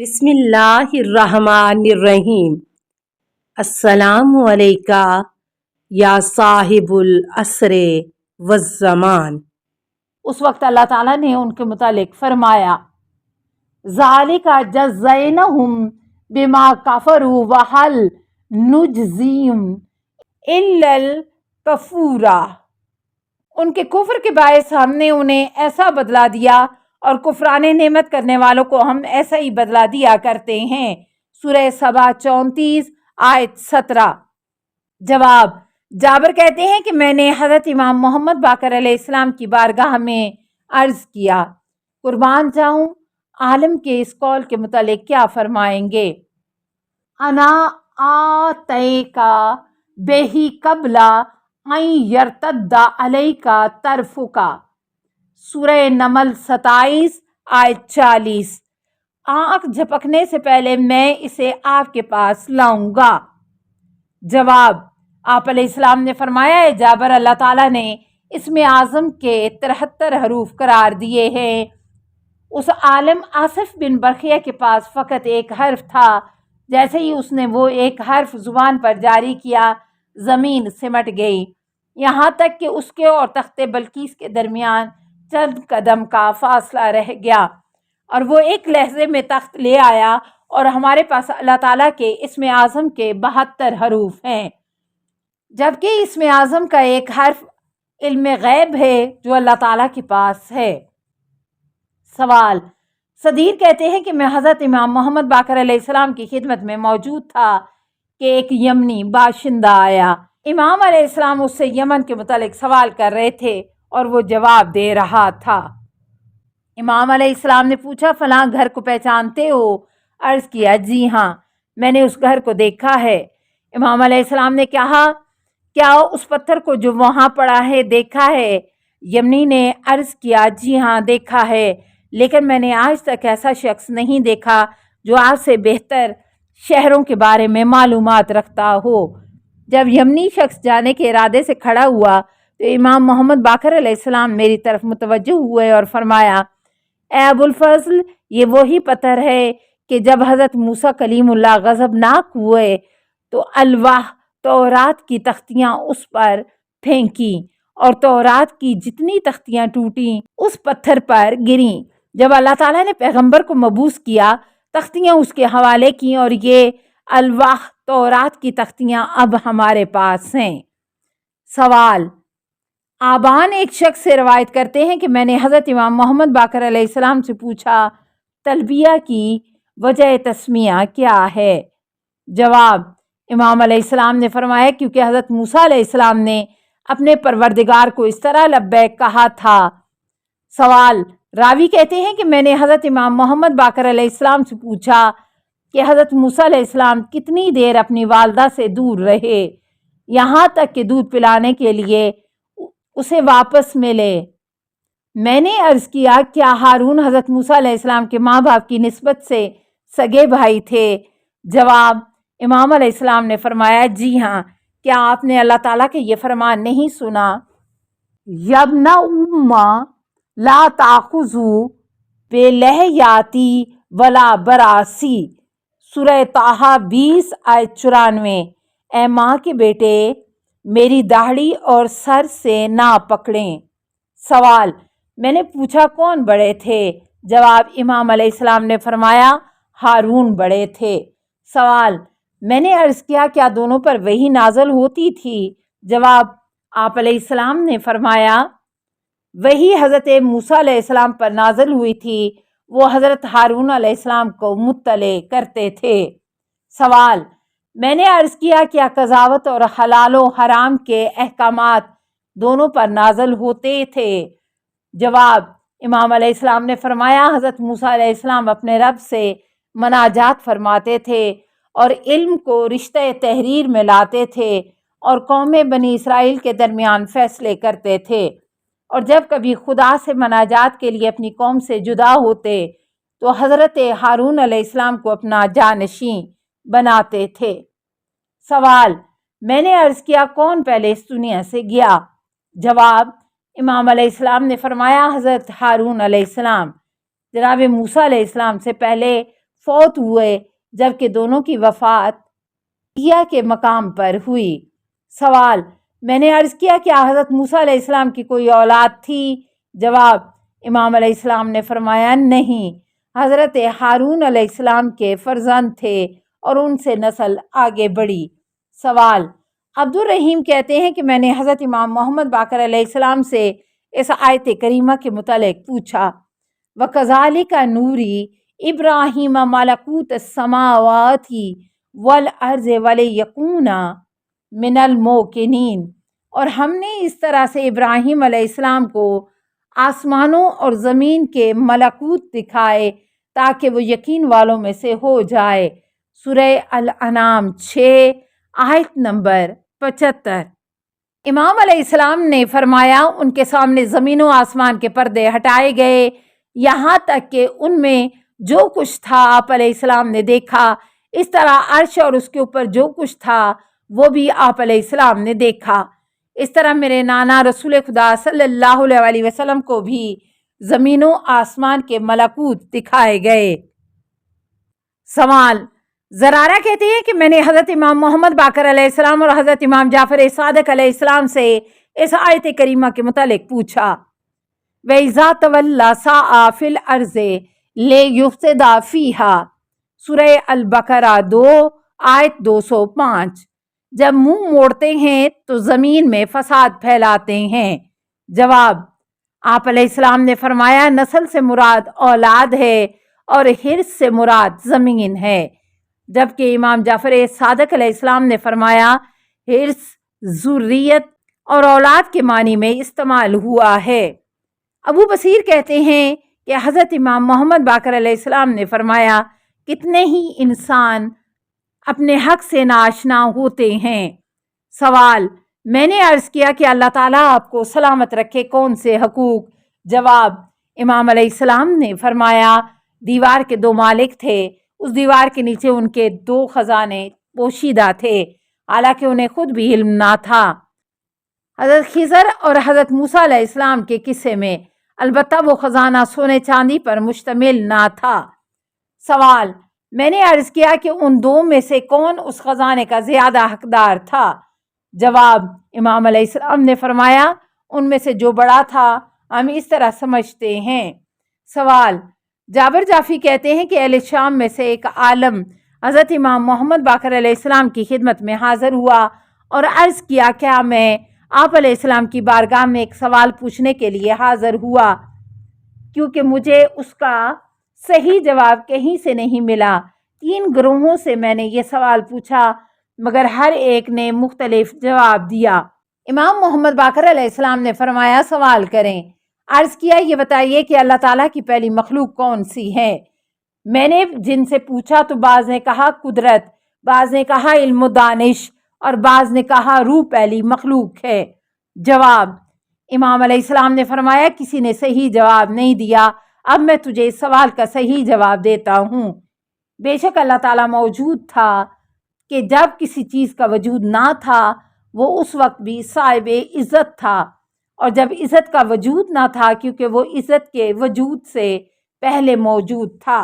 بسم اللہ الرحمن الرحیم۔ السلام علیکہ یا صاحب العصر والزمان۔ اس وقت اللہ تعالیٰ نے ان کے متعلق فرمایا ذالک جزینہم بما کفروا وہل نجزیم الا الکفورا۔ ان کے کفر کے باعث ہم نے انہیں ایسا بدلہ دیا اور کفران نعمت کرنے والوں کو ہم ایسا ہی بدلہ دیا کرتے ہیں۔ سورہ سبا 34 آیت 17۔ جواب: جابر کہتے ہیں کہ میں نے حضرت امام محمد باقر علیہ السلام کی بارگاہ میں عرض کیا، قربان جاؤں، عالم کے اس قول کے متعلق کیا فرمائیں گے؟ انا آتیکا بہی قبل ان یرتد علیکا طرفکا۔ سورہ نمل 27 آیت 40۔ آنکھ جھپکنے سے پہلے میں اسے آپ کے پاس لاؤں گا۔ جواب: آپ علیہ السلام نے فرمایا، اے جابر، اللہ تعالیٰ نے اسم اعظم کے 73 حروف قرار دیے ہیں۔ اس عالم آصف بن برقیہ کے پاس فقط ایک حرف تھا، جیسے ہی اس نے وہ ایک حرف زبان پر جاری کیا، زمین سمٹ گئی، یہاں تک کہ اس کے اور تخت بلقیس کے درمیان چند قدم کا فاصلہ رہ گیا، اور وہ ایک لہجے میں تخت لے آیا، اور ہمارے پاس اللہ تعالیٰ کے اسم اعظم کے 72 حروف ہیں، جبکہ اسم اعظم کا ایک حرف علم غیب ہے جو اللہ تعالیٰ کے پاس ہے۔ سوال: صدیر کہتے ہیں کہ میں حضرت امام محمد باقر علیہ السلام کی خدمت میں موجود تھا کہ ایک یمنی باشندہ آیا۔ امام علیہ السلام اس سے یمن کے متعلق سوال کر رہے تھے اور وہ جواب دے رہا تھا۔ امام علیہ السلام نے پوچھا، فلاں گھر کو پہچانتے ہو؟ عرض کیا، جی ہاں، میں نے اس گھر کو دیکھا ہے۔ امام علیہ السلام نے کہا، کیا اس پتھر کو جو وہاں پڑا ہے دیکھا ہے؟ یمنی نے عرض کیا، جی ہاں دیکھا ہے، لیکن میں نے آج تک ایسا شخص نہیں دیکھا جو آپ سے بہتر شہروں کے بارے میں معلومات رکھتا ہو۔ جب یمنی شخص جانے کے ارادے سے کھڑا ہوا تو امام محمد باقر علیہ السلام میری طرف متوجہ ہوئے اور فرمایا، اے ابو الفضل، یہ وہی پتھر ہے کہ جب حضرت موسیٰ کلیم اللہ غضبناک ہوئے تو الواح تورات کی تختیاں اس پر پھینکی اور تورات کی جتنی تختیاں ٹوٹیں اس پتھر پر گریں۔ جب اللہ تعالیٰ نے پیغمبر کو مبعوث کیا، تختیاں اس کے حوالے کیں اور یہ الواح تورات کی تختیاں اب ہمارے پاس ہیں۔ سوال: آبان ایک شخص سے روایت کرتے ہیں کہ میں نے حضرت امام محمد باقر علیہ السلام سے پوچھا، تلبیہ کی وجہ تسمیہ کیا ہے؟ جواب: امام علیہ السلام نے فرمایا، کیونکہ حضرت موسیٰ علیہ السلام نے اپنے پروردگار کو اس طرح لبیک کہا تھا۔ سوال: راوی کہتے ہیں کہ میں نے حضرت امام محمد باقر علیہ السلام سے پوچھا کہ حضرت موسیٰ علیہ السلام کتنی دیر اپنی والدہ سے دور رہے، یہاں تک کہ دودھ پلانے کے لیے اسے واپس ملے۔ میں نے عرض کیا، کیا ہارون حضرت موسیٰ علیہ السلام کے ماں باپ کی نسبت سے سگے بھائی تھے؟ جواب: امام علیہ السلام نے فرمایا، جی ہاں، کیا آپ نے اللہ تعالیٰ کے یہ فرمان نہیں سنا، یبن اما لا تاخذوا بلحیاتی ولا براسی؟ سورہ طٰہٰ 20 آیت 94۔ اے ماں کے بیٹے، میری داڑھی اور سر سے نہ پکڑیں۔ سوال: میں نے پوچھا، کون بڑے تھے؟ جواب: امام علیہ السلام نے فرمایا، ہارون بڑے تھے۔ سوال: میں نے عرض کیا، کیا دونوں پر وحی نازل ہوتی تھی؟ جواب: آپ علیہ السلام نے فرمایا، وحی حضرت موسیٰ علیہ السلام پر نازل ہوئی تھی، وہ حضرت ہارون علیہ السلام کو مطلع کرتے تھے۔ سوال: میں نے عرض کیا، کیا قضاوت اور حلال و حرام کے احکامات دونوں پر نازل ہوتے تھے؟ جواب: امام علیہ السلام نے فرمایا، حضرت موسیٰ علیہ السلام اپنے رب سے مناجات فرماتے تھے اور علم کو رشتہ تحریر میں لاتے تھے اور قوم بنی اسرائیل کے درمیان فیصلے کرتے تھے، اور جب کبھی خدا سے مناجات کے لیے اپنی قوم سے جدا ہوتے تو حضرت ہارون علیہ السلام کو اپنا جانشین بناتے تھے۔ سوال: میں نے عرض کیا، کون پہلے اس دنیا سے گیا؟ جواب: امام علیہ السلام نے فرمایا، حضرت ہارون علیہ السلام۔ جناب موسیٰ علیہ السلام سے پہلے فوت ہوئے جبکہ دونوں کی وفات عیسیٰ کے مقام پر ہوئی۔ سوال: میں نے عرض کیا کیا حضرت موسیٰ علیہ السلام کی کوئی اولاد تھی؟ جواب: امام علیہ السلام نے فرمایا نہیں، حضرت ہارون علیہ السلام کے فرزند تھے اور ان سے نسل آگے بڑھی۔ سوال: عبد الرحیم کہتے ہیں کہ میں نے حضرت امام محمد باقر علیہ السلام سے اس آیت کریمہ کے متعلق پوچھا، وَكَذَلِكَ نُورِي إِبْرَاهِيمَ مَلَكُوتَ السَّمَاوَاتِ وَالْأَرْضِ وَلِيَكُونَ مِنَ الْمُوقِنِينَ، اور ہم نے اس طرح سے ابراہیم علیہ السلام کو آسمانوں اور زمین کے ملکوت دکھائے تاکہ وہ یقین والوں میں سے ہو جائے۔ سورہ الانعام 6 آیت نمبر 75۔ امام علیہ السلام نے فرمایا ان کے سامنے زمین و آسمان کے پردے ہٹائے گئے، یہاں تک کہ ان میں جو کچھ تھا آپ علیہ السلام نے دیکھا، اس طرح عرش اور اس کے اوپر جو کچھ تھا وہ بھی آپ علیہ السلام نے دیکھا۔ اس طرح میرے نانا رسول خدا صلی اللہ علیہ وسلم کو بھی زمین و آسمان کے ملکوت دکھائے گئے۔ سوال: زرارہ کہتے ہیں کہ میں نے حضرت امام محمد باقر علیہ السلام اور حضرت امام جعفر صادق علیہ السلام سے اس آیت کریمہ کے متعلق پوچھا، وَإِذَا تَوَلَّى سَعَىٰ فِي الْأَرْضِ لِيُفْسِدَ فِيهَا، سورہ البقرہ 2 آیت 205۔ جب منہ موڑتے ہیں تو زمین میں فساد پھیلاتے ہیں۔ جواب: آپ علیہ السلام نے فرمایا نسل سے مراد اولاد ہے اور حرص سے مراد زمین ہے، جبکہ امام جعفر صادق علیہ السلام نے فرمایا حرص ذریت اور اولاد کے معنی میں استعمال ہوا ہے۔ ابو بصیر کہتے ہیں کہ حضرت امام محمد باقر علیہ السلام نے فرمایا کتنے ہی انسان اپنے حق سے ناآشنا ہوتے ہیں۔ سوال: میں نے عرض کیا کہ اللہ تعالیٰ آپ کو سلامت رکھے، کون سے حقوق؟ جواب: امام علیہ السلام نے فرمایا دیوار کے 2 مالک تھے، اس دیوار کے نیچے ان کے 2 خزانے پوشیدہ تھے، حالانکہ انہیں خود بھی علم نہ تھا۔ حضرت خضر اور حضرت موسیٰ علیہ السلام کے قصے میں البتہ وہ خزانہ سونے چاندی پر مشتمل نہ تھا۔ سوال: میں نے عرض کیا کہ ان 2 میں سے کون اس خزانے کا زیادہ حقدار تھا؟ جواب: امام علیہ السلام نے فرمایا ان میں سے جو بڑا تھا، ہم اس طرح سمجھتے ہیں۔ سوال: جابر جعفری کہتے ہیں کہ اہل شام میں سے ایک عالم حضرت امام محمد باقر علیہ السلام کی خدمت میں حاضر ہوا اور عرض کیا کیا میں آپ علیہ السلام کی بارگاہ میں ایک سوال پوچھنے کے لیے حاضر ہوا، کیونکہ مجھے اس کا صحیح جواب کہیں سے نہیں ملا۔ 3 گروہوں سے میں نے یہ سوال پوچھا مگر ہر ایک نے مختلف جواب دیا۔ امام محمد باقر علیہ السلام نے فرمایا سوال کریں۔ عرض کیا یہ بتائیے کہ اللہ تعالیٰ کی پہلی مخلوق کون سی ہے؟ میں نے جن سے پوچھا تو بعض نے کہا قدرت، بعض نے کہا علم و دانش اور بعض نے کہا روح پہلی مخلوق ہے۔ جواب: امام علیہ السلام نے فرمایا کسی نے صحیح جواب نہیں دیا، اب میں تجھے اس سوال کا صحیح جواب دیتا ہوں۔ بے شک اللہ تعالیٰ موجود تھا کہ جب کسی چیز کا وجود نہ تھا وہ اس وقت بھی صاحب عزت تھا، اور جب عزت کا وجود نہ تھا کیونکہ وہ عزت کے وجود سے پہلے موجود تھا،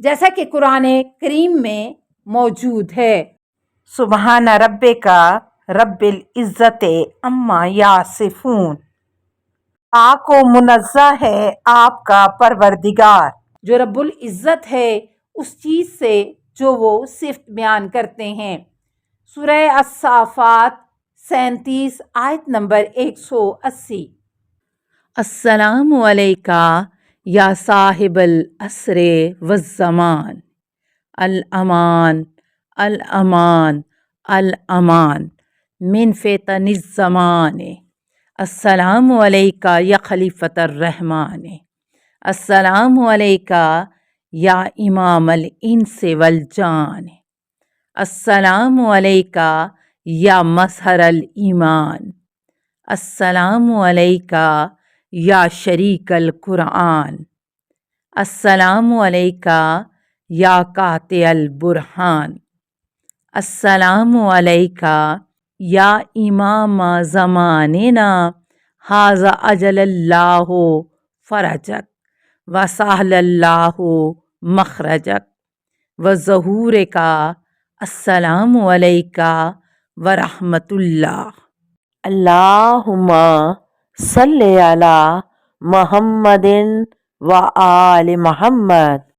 جیسا کہ قرآن کریم میں موجود ہے۔ سبحان ربک رب العزت عما یصفون، پاک و منزہ ہے آپ کا پروردگار جو رب العزت ہے اس چیز سے جو وہ صفت بیان کرتے ہیں۔ سورہ الصافات 37 آیت نمبر 180۔ السلام علیکہ یا صاحب العصر والزمان، الامان الامان الامان من فتن الزمان، السلام علیکہ یا خلیفۃ الرحمن، السلام علیکہ یا امام الانس والجان، السلام علیکہ یا مظہر الایمان، السلام علیکہ یا شریک القرآن، السلام علیکہ یا قاطع البرہان، السلام علیکہ یا امام زماننا ھذا اجل اللہ فرجک وسہل اللہ مخرجک۔ و ظہور کا السلام علیکہ ورحمۃ اللہ۔ اللہم صلی علی محمد و آل محمد۔